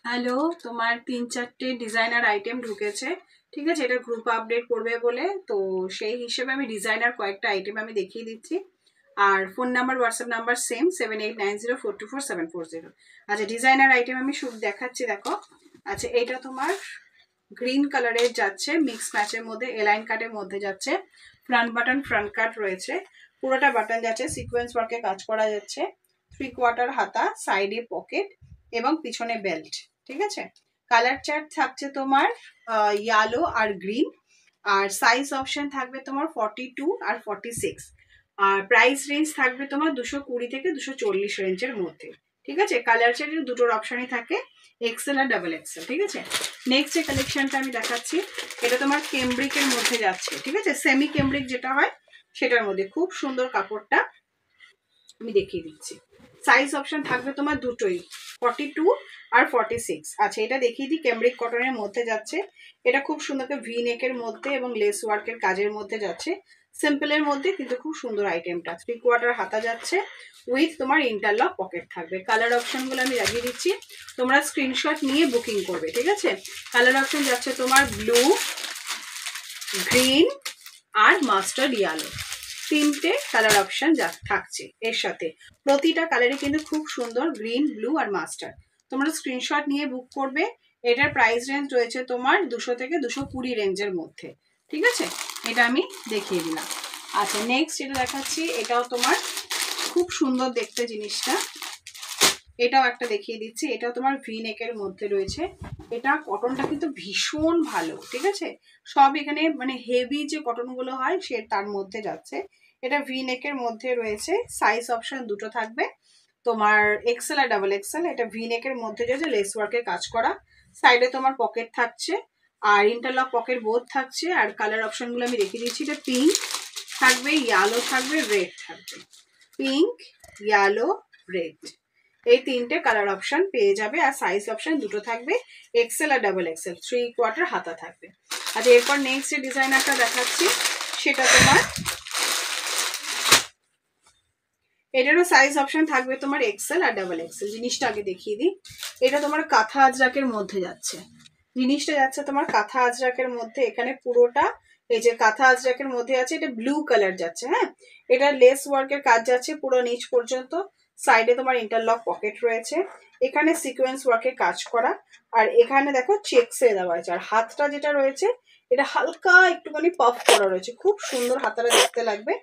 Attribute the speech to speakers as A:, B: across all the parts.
A: Hello, তোমার 3-4টে designer item ঢুকেছে। ঠিক আছে, এটা গ্রুপ আপডেট করবে বলে, তো সেই হিসেবে আমি ডিজাইনার কয়েকটা আইটেম আমি দেখিয়ে দিচ্ছি। আর phone number, WhatsApp number same 7890424740। আচ্ছা, ডিজাইনার আইটেম আমি শুধু দেখাচ্ছি, দেখো। আচ্ছা, এটা তোমার গ্রিন কালারের যাচ্ছে, মিক্স ম্যাচের মধ্যে, এলাইন কাটের মধ্যে যাচ্ছে। ফ্রন্ট বাটন, ফ্রন্ট কাট রয়েছে, পুরোটা বাটন যাচ্ছে, সিকোয়েন্স ওয়ার্কে কাজ করা যাচ্ছে। 3/4 হাতা, সাইডে পকেট এবং পিছনে বেল্ট। ঠিক আছে, কালার চার্ট থাকছে তোমার ইয়েলো আর গ্রিন। আর সাইজ অপশন থাকবে তোমার 42 আর 46। আর প্রাইস রেঞ্জ থাকবে তোমার 220 থেকে 240 রেঞ্জের মধ্যে। ঠিক আছে, কালার চার্টের দুটোর অপশনই থাকে, এক্সেল আর ডাবল এক্সেল। ঠিক আছে, নেক্সট যে কালেকশনটা আমি দেখাচ্ছি, এটা তোমার কেমব্রিকের মধ্যে যাচ্ছে। ঠিক আছে, সেমি কেমব্রিক যেটা হয় সেটার মধ্যে খুব সুন্দর কাপড়টা, আমি দেখিয়ে দিচ্ছি। সাইজ অপশন থাকবে তোমার দুটোই, 42 আর 46। আচ্ছা, এটা দেখিয়ে দিই, ক্যামব্রিক কটনের মধ্যে যাচ্ছে। এটা খুব সুন্দর ভি নেকের মধ্যে এবং লেস ওয়ার্কের কাজের মধ্যে যাচ্ছে, সিম্পলের মধ্যে, কিন্তু খুব সুন্দর আইটেমটা। 3/4 হাতা যাচ্ছে, উইথ তোমার ইন্টারলক পকেট থাকবে। কালার অপশনগুলো আমি লাগিয়ে দিচ্ছি, তোমরা স্ক্রিনশট নিয়ে বুকিং করবে। ঠিক আছে, কালার অপশন যাচ্ছে তোমার ব্লু, গ্রিন আর মাস্টার্ড ইয়েলো, তিনটে কালার অপশন থাকছে এর সাথে। প্রতিটা কালারই কিন্তু খুব সুন্দর, গ্রিন, ব্লু আর মাস্টার্ড। তোমরা স্ক্রিনশট নিয়ে বুক করবে। এটার প্রাইস রেঞ্জ রয়েছে তোমার 200 থেকে 220 রেঞ্জের মধ্যে। ঠিক আছে, এটা আমি দেখিয়ে দিলাম। আচ্ছা, নেক্সট যেটা দেখাচ্ছি, এটাও তোমার খুব সুন্দর দেখতে জিনিসটা, এটাও একটা দেখিয়ে দিচ্ছি। এটাও তোমার ভি নেকের মধ্যে রয়েছে। এটা কটনটা কিন্তু ভীষণ ভালো। ঠিক আছে, সব এখানে মানে হেভি যে কটনগুলো হয় সে তার মধ্যে যাচ্ছে। এটা ভি নেকের মধ্যে রয়েছে, সাইজ অপশন দুটো থাকবে তোমার, এক্সেল আর ডাবল এক্সেল। এটা ভি নেকের মধ্যে যাচ্ছে, লেস ওয়ার্কের কাজ করা, সাইডে তোমার পকেট থাকছে আর ইন্টারলক পকেট বোথ থাকছে। আর কালার অপশনগুলো আমি রেখে দিচ্ছি, এটা পিঙ্ক থাকবে, ইয়েলো থাকবে, রেড থাকবে। পিঙ্ক, ইয়েলো, রেড, এই তিনটে কালার অপশন পেয়ে যাবে। আর সাইজ অপশন দুটো থাকবে, এক্সেল আর ডাবল এক্সেল। 3/4 হাতা থাকবে। আচ্ছা, এরপর নেক্সট যে ডিজাইনারটা দেখাচ্ছি, সেটা তোমার, এটারও সাইজ অপশন থাকবে তোমার এক্সেল আর ডাবল এক্সেল। জিনিসটা আগে দেখিয়ে দিই, এটা তোমার কাঁথা আজরাকের মধ্যে যাচ্ছে। জিনিসটা যাচ্ছে তোমার কাঁথা আজরাকের মধ্যে, এখানে পুরোটা এই যে কাঁথা আজরাকের মধ্যে আছে, এটা ব্লু কালার যাচ্ছে। হ্যাঁ, এটা লেস ওয়ার্কের কাজ যাচ্ছে পুরো নিচ পর্যন্ত, সাইডে তোমার ইন্টারলক পকেট রয়েছে, এখানে সিকোয়েন্স ওয়ার্কের কাজ করা, আর এখানে দেখো চেকসে দেওয়া আছে। আর হাতটা যেটা রয়েছে, এটা হালকা একটুখানি পাফ করা রয়েছে, খুব সুন্দর হাতাটা দেখতে লাগবে।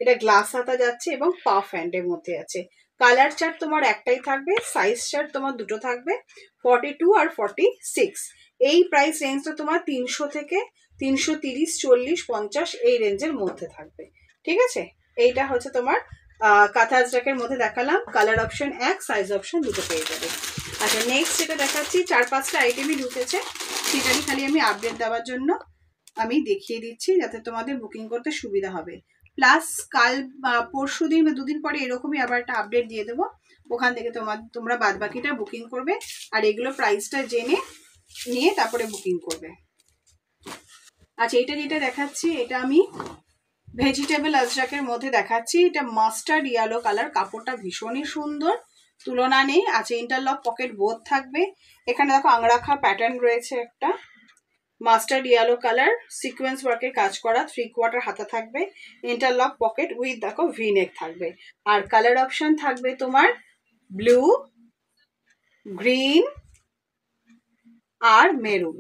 A: এটা গ্লাস হাতা যাচ্ছে এবং পাফ হ্যান্ডের মধ্যে আছে। কালার চার্ট তোমার একটাই থাকবে, সাইজ চার্ট তোমার দুটো থাকবে, 42 আর 46। এই প্রাইস রেঞ্জটা তোমার 300 থেকে 330, 40, 50 এই রেঞ্জের মধ্যে থাকবে। ঠিক আছে, এইটা হচ্ছে তোমার কাঁথা আজরাকের মধ্যে দেখালাম। কালার অপশন এক, সাইজ অপশন দুটো পেয়ে যাবে। আচ্ছা, নেক্সট যেটা দেখাচ্ছি, 4-5টা আইটেমই ঢুকেছে, সেটারই খালি আমি আপডেট দেওয়ার জন্য আমি দেখিয়ে দিচ্ছি, যাতে তোমাদের বুকিং করতে সুবিধা হবে। প্লাস কাল পরশু দিন বা দুদিন পরে এরকমই আবার একটা আপডেট দিয়ে দেবো, ওখান থেকে তোমরা বাদ বাকিটা বুকিং করবে। আর এগুলো প্রাইসটা জেনে নিয়ে তারপরে বুকিং করবে। আচ্ছা, এটা যেটা দেখাচ্ছি, এটা আমি ভেজিটেবল আজরাকের মধ্যে দেখাচ্ছি। এটা মাস্টার্ড ইয়েলো কালার, কাপড়টা ভীষণই সুন্দর, তুলনা নেই। আচ্ছা, ইন্টারলক পকেট বোথ থাকবে, এখানে দেখো আংরাখা প্যাটার্ন রয়েছে একটা, মাস্টার্ড ইয়েলো কালার, সিকোয়েন্স ওয়ার্কের কাজ করা, 3/4 হাতা থাকবে, ইন্টারলক পকেট উইথ দেখো ভি নেক থাকবে। আর কালার অপশন থাকবে তোমার ব্লু, গ্রিন আর মেরুন,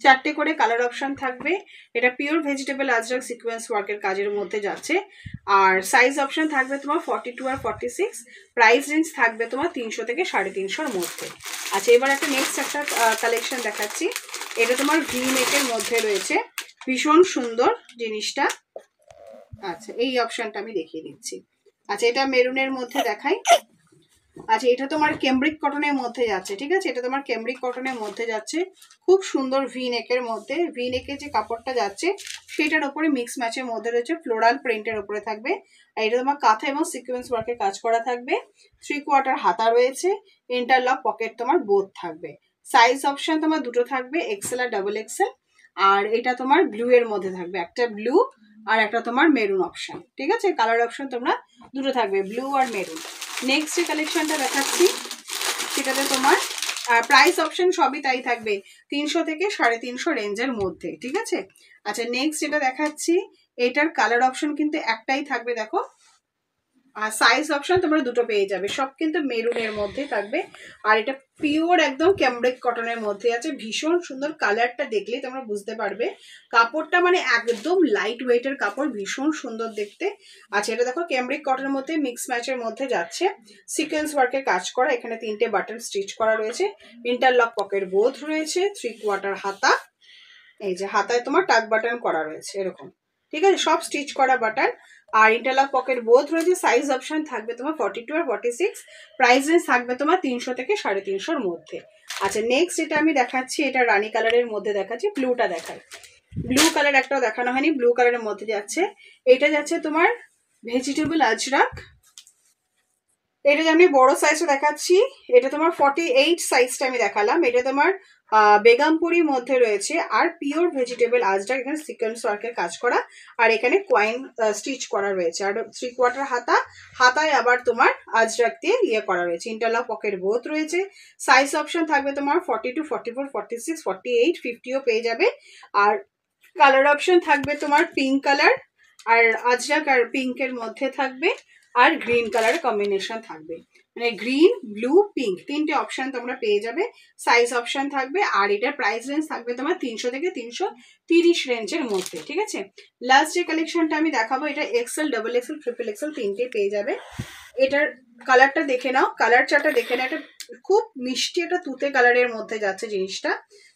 A: চারটে করে কালার অপশন থাকবে। এটা পিওর ভেজিটেবল আজরাক সিকোয়েন্স ওয়ার্কের কাজের মধ্যে যাচ্ছে। আর সাইজ অপশন থাকবে তোমার 42 আর 46। প্রাইস রেঞ্জ থাকবে তোমার 300 থেকে 350-র মধ্যে। আচ্ছা, এবার একটা নেক্সট একটা কালেকশন দেখাচ্ছি, এটা তোমার ভি নেকের মধ্যে রয়েছে, ভীষণ সুন্দর জিনিসটা। আচ্ছা, এই অপশনটা আমি দেখিয়ে দিচ্ছি। আচ্ছা, এটা মেরুনের মধ্যে দেখাই। আচ্ছা, এটা তোমার কেমব্রিক কটনের মধ্যে যাচ্ছে। ঠিক আছে, এটা তোমার কেমব্রিক কটনের মধ্যে যাচ্ছে, খুব সুন্দর ভি নেকের মধ্যে। ভি নেকের যে কাপড়টা যাচ্ছে সেটার উপরে মিক্স ম্যাচের মধ্যে রয়েছে, ফ্লোরাল প্রিন্টের উপরে থাকবে। আর এটা তোমার কাঁথা এবং সিকোয়েন্স ওয়ার্কের কাজ করা থাকবে, 3/4 হাতা রয়েছে, ইন্টারলক পকেট তোমার বোথ থাকবে। সাইজ অপশন তোমার দুটো থাকবে, এক্সেল আর ডাবল এক্সেল। আর এটা তোমার ব্লু এর মধ্যে থাকবে, একটা ব্লু আর একটা তোমার মেরুন অপশন। ঠিক আছে, কালার অপশন তোমরা দুটো থাকবে, ব্লু আর মেরুন। নেক্সট যে কালেকশনটা দেখাচ্ছি, সেটাতে তোমার আর প্রাইস অপশন সবই তাই থাকবে, 300 থেকে 350 রেঞ্জের মধ্যে, ঠিক আছে। আচ্ছা নেক্সট যেটা দেখাচ্ছি, এটার কালার অপশন কিন্তু একটাই থাকবে, দেখো। আর সাইজ অপশন তোমরা দুটো পেয়ে যাবে, সব কিন্তু মেরুনের মধ্যে থাকবে। আর এটা পিওর একদম ক্যামব্রিক কটনের মধ্যে আছে, ভীষণ সুন্দর। কালারটা দেখলে তোমরা বুঝতে পারবে, কাপড়টা মানে একদম লাইট ওয়েটের কাপড়, ভীষণ সুন্দর দেখতে। আচ্ছা এটা দেখো ক্যামব্রিক কটনের মধ্যে মিক্স ম্যাচের মধ্যে যাচ্ছে, সিকোয়েন্স ওয়ার্কের কাজ করা, এখানে 3টে বাটন স্টিচ করা রয়েছে, ইন্টারলক পকেট বোথ রয়েছে, 3/4 হাতা, এই যে হাতায় তোমার টাক বাটন করা রয়েছে এরকম, ঠিক আছে, সব স্টিচ করা বাটন। আর ইন্টারলক পকেট বোথ রয়েছে। সাইজ অপশন থাকবে তোমার 42 আর 46, প্রাইস রেঞ্জ থাকবে তোমার 300 থেকে 350 মধ্যে। আচ্ছা নেক্সট যেটা আমি দেখাচ্ছি, এটা রানী কালারের মধ্যে দেখাচ্ছি, ব্লুটা দেখাই। ব্লু কালার একটাও দেখানো হয়নি, ব্লু কালারের মধ্যে যাচ্ছে, এটা যাচ্ছে তোমার ভেজিটেবল আজরাক। এটা যে আমি বড় সাইজটা দেখাচ্ছি, এটা তোমার 48 সাইজটা আমি দেখালাম, এটা তোমার বেগমপুরির মধ্যে রয়েছে। আর পিওর ভেজিটেবল আজরাক, এখানে সিকোয়েন্স ওয়ার্কের কাজ করা, আর এখানে কয়েন স্টিচ করা রয়েছে। আর 3/4 হাতা, হাতায় আবার তোমার আজরাক দিয়ে ইয়ে করা রয়েছে, ইন্টারলক পকেট বোথ রয়েছে। সাইজ অপশন থাকবে তোমার 42, 44, 46, 48, 50ও পেয়ে যাবে। আর কালার অপশন থাকবে তোমার পিঙ্ক কালার, আর আজরাক আর পিঙ্কের মধ্যে থাকবে, আর গ্রিন কালার কম্বিনেশন থাকবে, মানে গ্রিন ব্লু পিঙ্ক 3টে অপশন তোমরা পেয়ে যাবে। সাইজ অপশন থাকবে। আর এটার প্রাইস রেঞ্জ থাকবে তোমার 300 থেকে 330 রেঞ্জের মধ্যে, ঠিক আছে। লাস্ট যে কালেকশনটা আমি দেখাবো, এটা XL, double XL, triple XL 3টে পেয়ে যাবে। এটার কালারটা দেখে নাও, কালার চার্টটা দেখে নাও, এটা খুব মিষ্টি একটা তুতে কালারের মধ্যে যাচ্ছে জিনিসটা,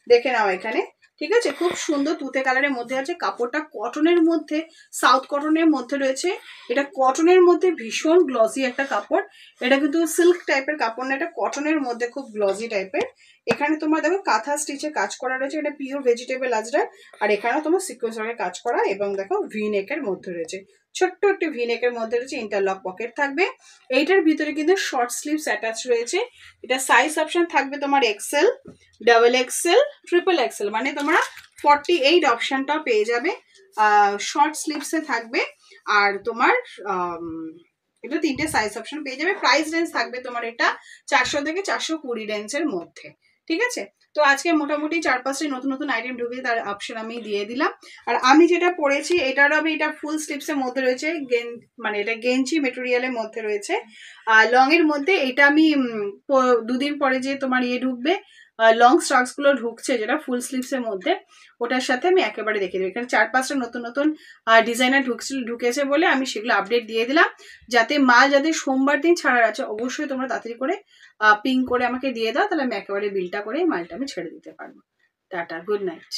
A: দেখে নাও এখানে, ঠিক আছে। খুব সুন্দর তুতে কালারের মধ্যে আছে, কাপড়টা কটনের মধ্যে, সাউথ কটনের মধ্যে রয়েছে। এটা কটনের মধ্যে ভীষণ গ্লসি একটা কাপড়, এটা কিন্তু সিল্ক টাইপের কাপড় না, এটা কটনের মধ্যে খুব গ্লসি টাইপের। এখানে তোমার দেখো কাঁথা স্টিচে কাজ করা রয়েছে, এটা পিওর ভেজিটেবল আজরাক। আর এখানেও তোমার সিকোয়েন্স ওয়ার্কের কাজ করা, এবং দেখো ভি নেকের মধ্যে রয়েছে, ছোট্ট একটি ভি নেকের মধ্যে রয়েছে, ইন্টারলক পকেট থাকবে। এইটার ভিতরে কিন্তু শর্ট স্লিভস অ্যাটাচ রয়েছে। এটা সাইজ অপশন থাকবে তোমার XL, double XL, triple XL, মানে তোমরা 48 অপশনটাও পেয়ে যাবে। শর্ট স্লিভসে থাকবে। আর তোমার এটা 3টে সাইজ অপশন পেয়ে যাবে। প্রাইস রেঞ্জ থাকবে তোমার এটা 400 থেকে 420 রেঞ্জের মধ্যে, ঠিক আছে। তো আজকে মোটামুটি 4-5টি নতুন নতুন আইটেম ঢুকিয়ে তার অপশন আমি দিয়ে দিলাম। আর আমি যেটা পরেছি এটারও আমি, এটা ফুল স্লিভসের মধ্যে রয়েছে, মানে এটা গেঞ্জি মেটেরিয়ালের মধ্যে রয়েছে। আর লং এর মধ্যে এটা আমি 2 দিন পরে যে তোমার ইয়ে ঢুকবে, লং স্ট্রাকস গুলো ঢুকছে যেটা ফুল স্লিভস এর মধ্যে, ওটার সাথে আমি একেবারে দেখে দেবো। এখানে 4-5টা নতুন নতুন ডিজাইনার ঢুকেছে বলে আমি সেগুলো আপডেট দিয়ে দিলাম, যাতে মাল যাদের সোমবার দিন ছাড়ার আছে অবশ্যই তোমরা তাড়াতাড়ি করে পিং করে আমাকে দিয়ে দাও, তাহলে আমি একেবারে বিলটা করে মালটা আমি ছেড়ে দিতে পারবো। Tata, good night.